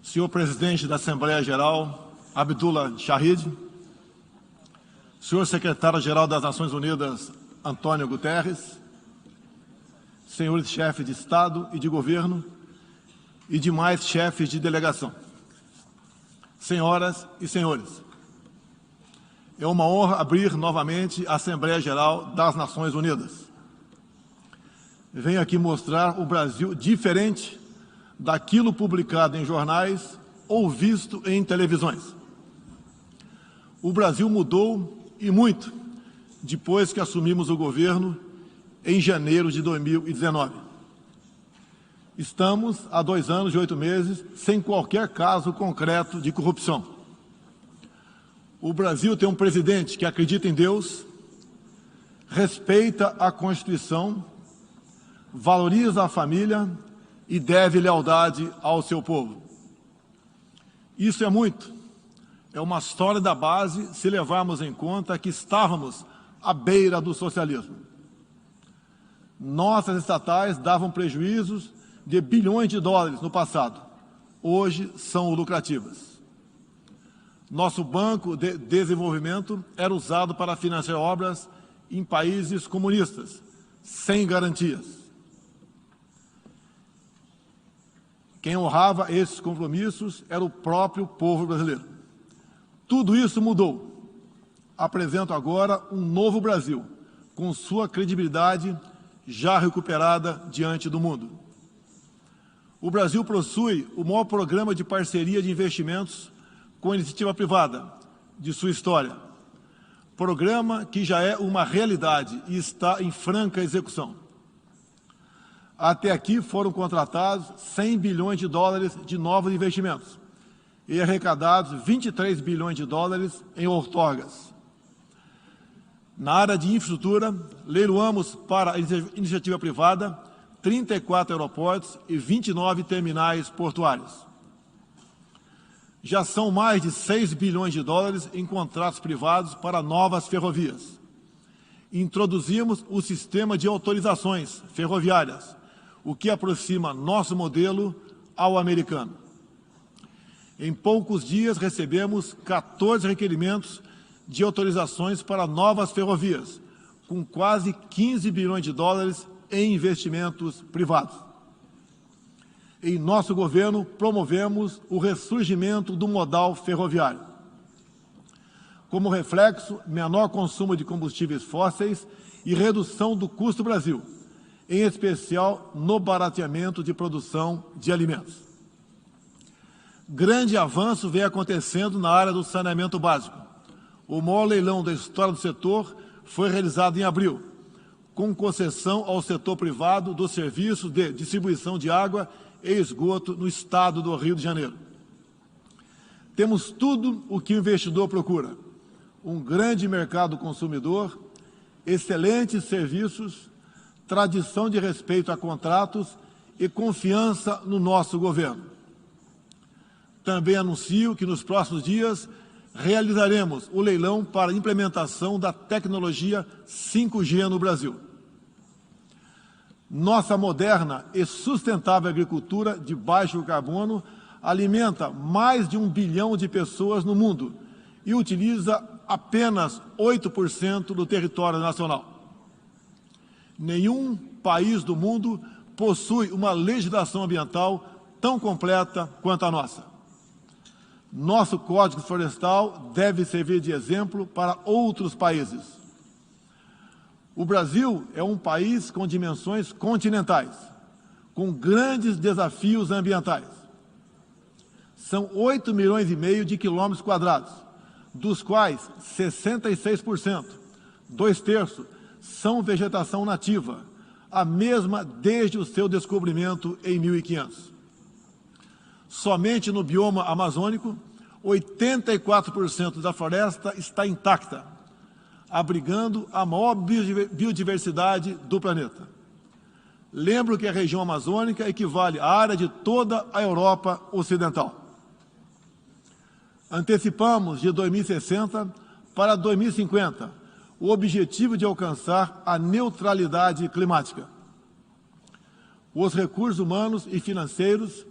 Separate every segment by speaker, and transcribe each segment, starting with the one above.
Speaker 1: Senhor Presidente da Assembleia Geral, Abdullah Shahid, Senhor Secretário-Geral das Nações Unidas, Antônio Guterres, senhores chefes de Estado e de Governo e demais chefes de delegação, senhoras e senhores, é uma honra abrir novamente a Assembleia Geral das Nações Unidas. Venho aqui mostrar o Brasil diferente daquilo publicado em jornais ou visto em televisões. O Brasil mudou e muito depois que assumimos o governo em janeiro de 2019. Estamos há 2 anos e 8 meses sem qualquer caso concreto de corrupção. O Brasil tem um presidente que acredita em Deus, respeita a Constituição, valoriza a família e deve lealdade ao seu povo. Isso é muito. É uma história da base se levarmos em conta que estávamos à beira do socialismo. Nossas estatais davam prejuízos de bilhões de dólares no passado. Hoje são lucrativas. Nosso Banco de Desenvolvimento era usado para financiar obras em países comunistas, sem garantias. Quem honrava esses compromissos era o próprio povo brasileiro. Tudo isso mudou. Apresento agora um novo Brasil, com sua credibilidade já recuperada diante do mundo. O Brasil possui o maior programa de parceria de investimentos com a iniciativa privada de sua história. Programa que já é uma realidade e está em franca execução. Até aqui foram contratados 100 bilhões de dólares de novos investimentos e arrecadados 23 bilhões de dólares em outorgas. Na área de infraestrutura, leiloamos para a iniciativa privada 34 aeroportos e 29 terminais portuários. Já são mais de 6 bilhões de dólares em contratos privados para novas ferrovias. Introduzimos o sistema de autorizações ferroviárias, o que aproxima nosso modelo ao americano. Em poucos dias recebemos 14 requerimentos de autorizações para novas ferrovias, com quase 15 bilhões de dólares em investimentos privados. Em nosso governo, promovemos o ressurgimento do modal ferroviário. Como reflexo, menor consumo de combustíveis fósseis e redução do custo do Brasil, em especial no barateamento de produção de alimentos. Grande avanço vem acontecendo na área do saneamento básico. O maior leilão da história do setor foi realizado em abril, com concessão ao setor privado dos serviços de distribuição de água e esgoto no estado do Rio de Janeiro. Temos tudo o que o investidor procura: um grande mercado consumidor, excelentes serviços, tradição de respeito a contratos e confiança no nosso governo. Também anuncio que nos próximos dias realizaremos o leilão para a implementação da tecnologia 5G no Brasil. Nossa moderna e sustentável agricultura de baixo carbono alimenta mais de 1 bilhão de pessoas no mundo e utiliza apenas 8% do território nacional. Nenhum país do mundo possui uma legislação ambiental tão completa quanto a nossa. Nosso Código Florestal deve servir de exemplo para outros países. O Brasil é um país com dimensões continentais, com grandes desafios ambientais. São 8,5 milhões de quilômetros quadrados, dos quais 66%, 2/3, são vegetação nativa, a mesma desde o seu descobrimento em 1500. Somente no bioma amazônico, 84% da floresta está intacta, abrigando a maior biodiversidade do planeta. Lembro que a região amazônica equivale à área de toda a Europa Ocidental. Antecipamos de 2060 para 2050 o objetivo de alcançar a neutralidade climática. Os recursos humanos e financeiros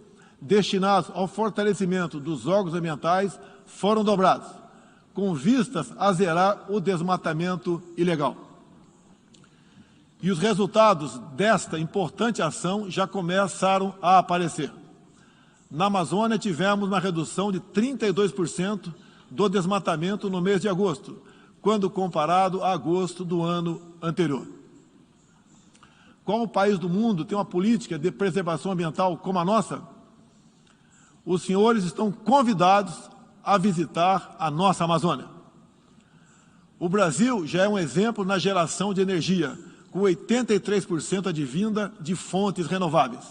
Speaker 1: destinados ao fortalecimento dos órgãos ambientais foram dobrados, com vistas a zerar o desmatamento ilegal. E os resultados desta importante ação já começaram a aparecer. Na Amazônia, tivemos uma redução de 32% do desmatamento no mês de agosto, quando comparado a agosto do ano anterior. Qual país do mundo tem uma política de preservação ambiental como a nossa? Os senhores estão convidados a visitar a nossa Amazônia. O Brasil já é um exemplo na geração de energia, com 83% advinda de fontes renováveis.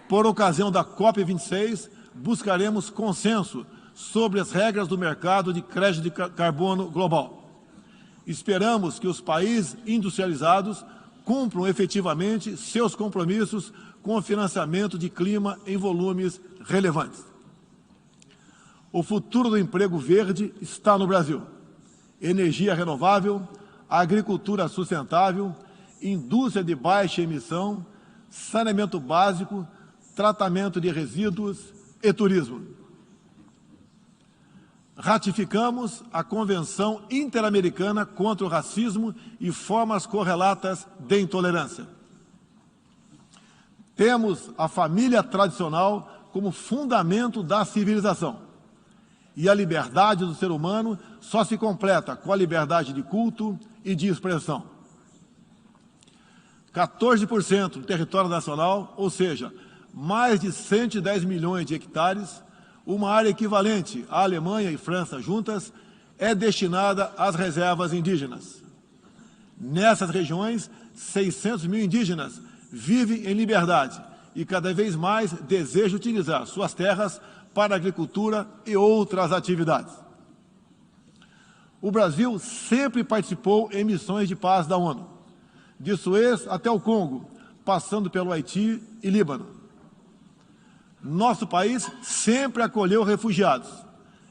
Speaker 1: Por ocasião da COP26, buscaremos consenso sobre as regras do mercado de crédito de carbono global. Esperamos que os países industrializados cumpram efetivamente seus compromissos com o financiamento de clima em volumes relevantes. O futuro do emprego verde está no Brasil. Energia renovável, agricultura sustentável, indústria de baixa emissão, saneamento básico, tratamento de resíduos e turismo. Ratificamos a Convenção Interamericana contra o Racismo e formas correlatas de intolerância. Temos a família tradicional como fundamento da civilização. E a liberdade do ser humano só se completa com a liberdade de culto e de expressão. 14% do território nacional, ou seja, mais de 110 milhões de hectares, uma área equivalente à Alemanha e França juntas, é destinada às reservas indígenas. Nessas regiões, 600 mil indígenas vivem em liberdade e cada vez mais desejam utilizar suas terras para a agricultura e outras atividades. O Brasil sempre participou em missões de paz da ONU, de Suez até o Congo, passando pelo Haiti e Líbano. Nosso país sempre acolheu refugiados.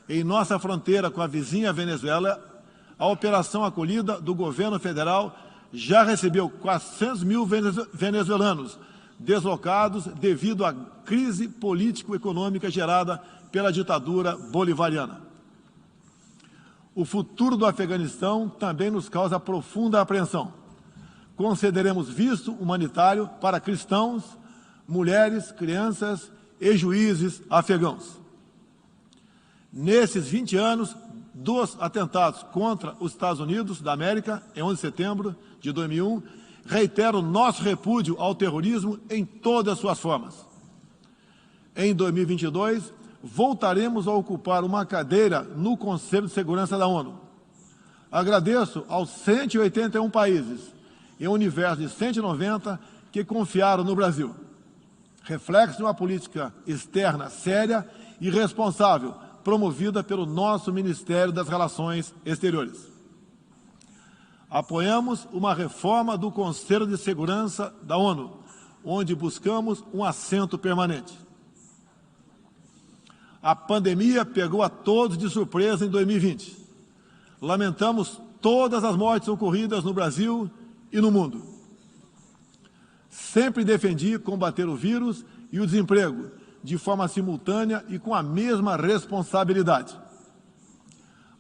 Speaker 1: Em nossa fronteira com a vizinha Venezuela, a operação acolhida do governo federal já recebeu 400 mil venezuelanos deslocados devido à crise político-econômica gerada pela ditadura bolivariana. O futuro do Afeganistão também nos causa profunda apreensão. Concederemos visto humanitário para cristãos, mulheres, crianças e juízes afegãos. Nesses 20 anos dos atentados contra os Estados Unidos da América, em 11 de setembro de 2001, reitero nosso repúdio ao terrorismo em todas as suas formas. Em 2022, voltaremos a ocupar uma cadeira no Conselho de Segurança da ONU. Agradeço aos 181 países, em um universo de 190, que confiaram no Brasil. Reflexo de uma política externa séria e responsável, promovida pelo nosso Ministério das Relações Exteriores. Apoiamos uma reforma do Conselho de Segurança da ONU, onde buscamos um assento permanente. A pandemia pegou a todos de surpresa em 2020. Lamentamos todas as mortes ocorridas no Brasil e no mundo. Sempre defendi combater o vírus e o desemprego de forma simultânea e com a mesma responsabilidade.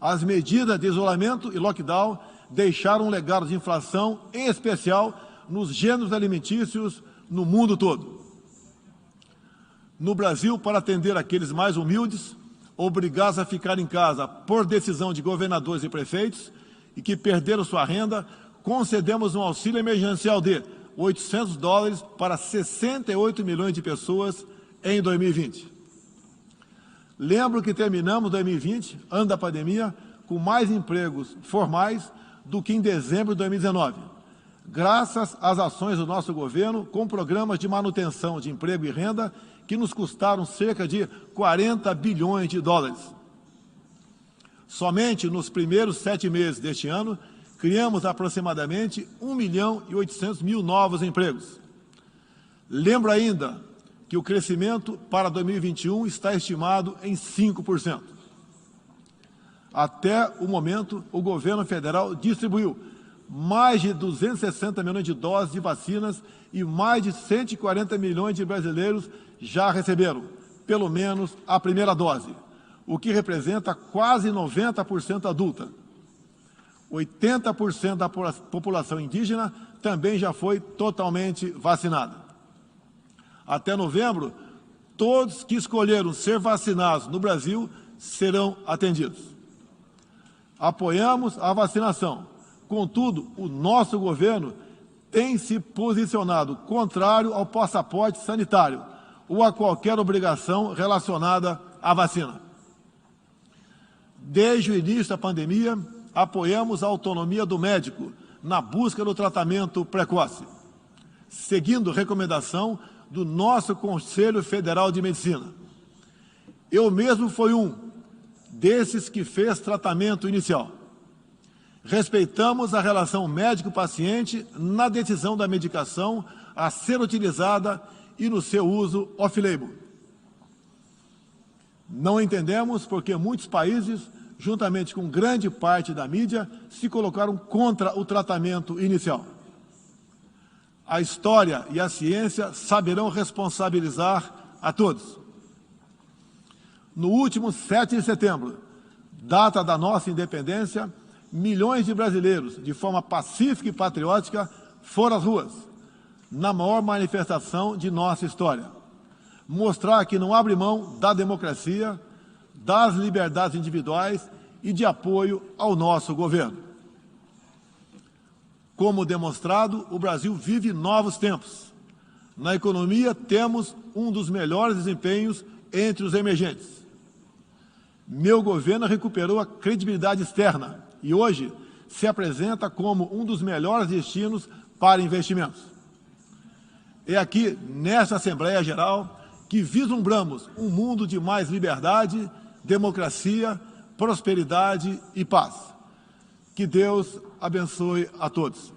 Speaker 1: As medidas de isolamento e lockdown deixaram um legado de inflação, em especial nos gêneros alimentícios no mundo todo. No Brasil, para atender aqueles mais humildes, obrigados a ficar em casa por decisão de governadores e prefeitos e que perderam sua renda, concedemos um auxílio emergencial de $800 para 68 milhões de pessoas em 2020. Lembro que terminamos 2020, ano da pandemia, com mais empregos formais do que em dezembro de 2019, graças às ações do nosso governo com programas de manutenção de emprego e renda que nos custaram cerca de 40 bilhões de dólares. Somente nos primeiros 7 meses deste ano, criamos aproximadamente 1.800.000 novos empregos. Lembro ainda que o crescimento para 2021 está estimado em 5%. Até o momento, o governo federal distribuiu mais de 260 milhões de doses de vacinas e mais de 140 milhões de brasileiros já receberam, pelo menos, a primeira dose, o que representa quase 90% adulta. 80% da população indígena também já foi totalmente vacinada. Até novembro, todos que escolheram ser vacinados no Brasil serão atendidos. Apoiamos a vacinação. Contudo, o nosso governo tem se posicionado contrário ao passaporte sanitário ou a qualquer obrigação relacionada à vacina. Desde o início da pandemia, apoiamos a autonomia do médico na busca do tratamento precoce, seguindo recomendação do nosso Conselho Federal de Medicina. Eu mesmo fui um desses que fez tratamento inicial. Respeitamos a relação médico-paciente na decisão da medicação a ser utilizada e no seu uso off-label. Não entendemos porque muitos países, juntamente com grande parte da mídia, se colocaram contra o tratamento inicial. A história e a ciência saberão responsabilizar a todos. No último 7 de setembro, data da nossa independência, milhões de brasileiros, de forma pacífica e patriótica, foram às ruas, na maior manifestação de nossa história. Mostrar que não abre mão da democracia, das liberdades individuais e de apoio ao nosso governo. Como demonstrado, o Brasil vive novos tempos. Na economia, temos um dos melhores desempenhos entre os emergentes. Meu governo recuperou a credibilidade externa e hoje se apresenta como um dos melhores destinos para investimentos. É aqui, nesta Assembleia Geral, que vislumbramos um mundo de mais liberdade, democracia, prosperidade e paz. Que Deus abençoe a todos.